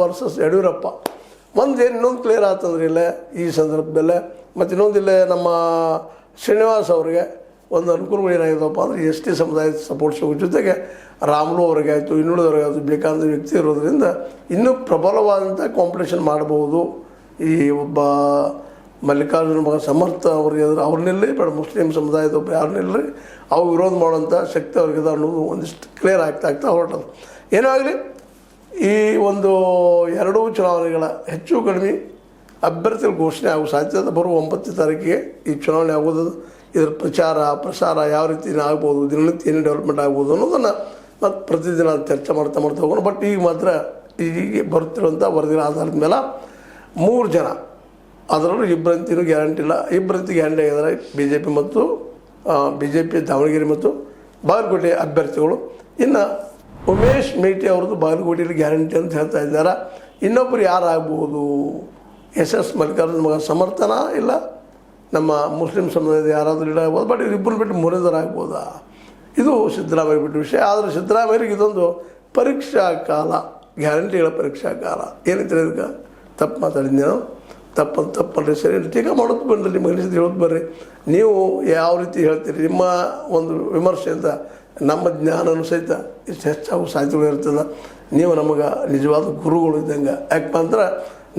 Versus Yediyurappa. ಇನ್ನೊಂದು clear ಆಗ್ತಂದ್ರೆ ಇಲ್ಲ ಈ ಸಂದರ್ಭದಲ್ಲೇ. ಮತ್ತು ಇನ್ನೊಂದಿಲ್ಲ, ನಮ್ಮ ಶ್ರೀನಿವಾಸ್ ಅವರಿಗೆ ಒಂದು ಅನುಕೂಲಗಳು ಏನಾಗಿದೆಪ್ಪ ಅಂದರೆ ಎಸ್ ಟಿ ಸಮುದಾಯದ ಸಪೋರ್ಟ್ ಸಿಗೋ ಜೊತೆಗೆ ರಾಮುಲು ಅವರಿಗೆ ಆಯಿತು, ಇನ್ನುಳಿದವ್ರಿಗೆ ಆಯಿತು ಬೇಕಾದ ವ್ಯಕ್ತಿ ಇರೋದ್ರಿಂದ ಇನ್ನೂ ಪ್ರಬಲವಾದಂಥ ಕಾಂಪಿಟೇಷನ್ ಮಾಡಬಹುದು. ಈ ಒಬ್ಬ ಮಲ್ಲಿಕಾರ್ಜುನ ಮಗ ಸಮರ್ಥ ಅವ್ರಿಗೆ ಅವ್ರನ್ನೆಲ್ಲೇ ಬೇಡ, ಮುಸ್ಲಿಂ ಸಮುದಾಯದ ಒಬ್ಬ ಯಾರನ್ನೆಲ್ಲರಿ ಅವ್ರು ವಿರೋಧ ಮಾಡೋಂಥ ಶಕ್ತಿ ಅವ್ರಿಗಿದೆ ಅನ್ನೋದು ಒಂದಿಷ್ಟು ಕ್ಲಿಯರ್ ಆಗ್ತಾ ಹೊರಟದು. ಏನೋ ಆಗಲಿ, ಈ ಒಂದು ಎರಡೂ ಚುನಾವಣೆಗಳ ಹೆಚ್ಚು ಕಡಿಮೆ ಅಭ್ಯರ್ಥಿಗಳು ಘೋಷಣೆ ಆಗುವ ಸಾಧ್ಯತೆ ಬರುವ 9 ತಾರೀಕಿಗೆ ಈ ಚುನಾವಣೆ ಆಗೋದು. ಇದರ ಪ್ರಸಾರ ಯಾವ ರೀತಿ ಆಗ್ಬೋದು, ದಿನನಿತ್ಯ ಏನು ಡೆವಲಪ್ಮೆಂಟ್ ಆಗ್ಬೋದು ಅನ್ನೋದನ್ನು ಮತ್ತು ಪ್ರತಿದಿನ ಚರ್ಚೆ ಮಾಡ್ತಾ ಹೋಗೋಣ. ಬಟ್ ಈಗ ಮಾತ್ರ ಈಗ ಬರ್ತಿರುವಂಥ ವರದಿಗಳ ಆಧಾರದ ಮೇಲೆ 3 ಜನ, ಅದರಲ್ಲೂ ಇಬ್ಬರಂತಿನೂ ಗ್ಯಾರಂಟಿ ಇಲ್ಲ, ಇಬ್ಬರಂತಿ ಗ್ಯಾರಂಟಿ ಆಗಿದ್ದಾರೆ. ಬಿ ಜೆ ಪಿ ದಾವಣಗೆರೆ ಮತ್ತು ಬಾಗಲಕೋಟೆ ಅಭ್ಯರ್ಥಿಗಳು. ಇನ್ನು ಉಮೇಶ್ ಮೇಟಿ ಅವ್ರದ್ದು ಬಾಗಲಕೋಟೆಯಲ್ಲಿ ಗ್ಯಾರಂಟಿ ಅಂತ ಹೇಳ್ತಾ ಇದ್ದಾರೆ. ಇನ್ನೊಬ್ಬರು ಯಾರಾಗ್ಬೋದು? ಎಸ್ ಮಲ್ಲಿಕಾರ್ಜುನ ಮಗ ಸಮರ್ಥನ, ಇಲ್ಲ ನಮ್ಮ ಮುಸ್ಲಿಂ ಸಮುದಾಯದ ಯಾರಾದರೂ ಇಡಾಗ್ಬೋದು. ಬಟ್ ಇಬ್ಬರು ಬಿಟ್ಟು ಮುರಿದರ ಆಗ್ಬೋದಾ? ಇದು ಸಿದ್ದರಾಮಯ್ಯ ಬಿಟ್ಟು ವಿಷಯ. ಆದರೆ ಸಿದ್ದರಾಮಯ್ಯರಿಗೆ ಇದೊಂದು ಪರೀಕ್ಷಾ ಕಾಲ, ಗ್ಯಾರಂಟಿಗಳ ಪರೀಕ್ಷಾ ಕಾಲ. ಏನಂತಾರೆ ಇದಕ್ಕೆ? ತಪ್ಪು ಮಾತಾಡಿದ್ನೇನು? ತಪ್ಪಲ್ರಿ, ಸರಿ ಟೀಕಾ ಮಾಡೋದು ಬನ್ನಿರಿ, ನಿಮ್ಮ ಅನಿಸಿದ್ದು ಹೇಳೋದು ಬರ್ರಿ. ನೀವು ಯಾವ ರೀತಿ ಹೇಳ್ತೀರಿ, ನಿಮ್ಮ ಒಂದು ವಿಮರ್ಶೆಯಿಂದ ನಮ್ಮ ಜ್ಞಾನನೂ ಸಹಿತ ಇಷ್ಟು ಹೆಚ್ಚಾಗೋ ಸಾಧ್ಯತೆಗಳು ಇರ್ತದೆ. ನೀವು ನಮಗೆ ನಿಜವಾದ ಗುರುಗಳು ಇದ್ದಂಗೆ. ಯಾಕಪ್ಪ ಅಂದ್ರೆ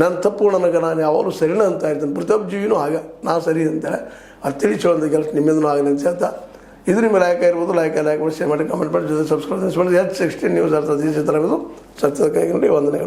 ನನ್ನ ತಪ್ಪು ನನಗೆ ನಾನು ಯಾವಾಗಲೂ ಸರಿನ ಅಂತ ಇರ್ತೀನಿ. ಪ್ರತಿಯೊಬ್ಬ ಜೀವಿನೂ ಆಗ ನಾ ಸರಿ ಅಂತೇಳಿ ಅದು ತಿಳಿಸೋಂಥ ಕೆಲಸ ನಿಮ್ಮಿಂದನೂ ಆಗಲಿ ಅಂತ ಹೇಳ್ತಾ, ಇದು ನಿಮ್ಮ ಲೈಕ್ ಇರ್ಬೋದು. ಲೈಕ್ ಮಾಡಿ, ಶೇರ್ ಮಾಡಿ, ಕಮೆಂಟ್ ಮಾಡಿ, ಜೊತೆ ಸಬ್ಸ್ಕ್ರೈಬ್ ಮಾಡಿ. H16 ನ್ಯೂಸ್ ಅರ್ಥದ ಈ ಚಿತ್ರವಿದು ಸತ್ಯದ ಕೈಗೊಂಡು ವಂದನೆಗಳು.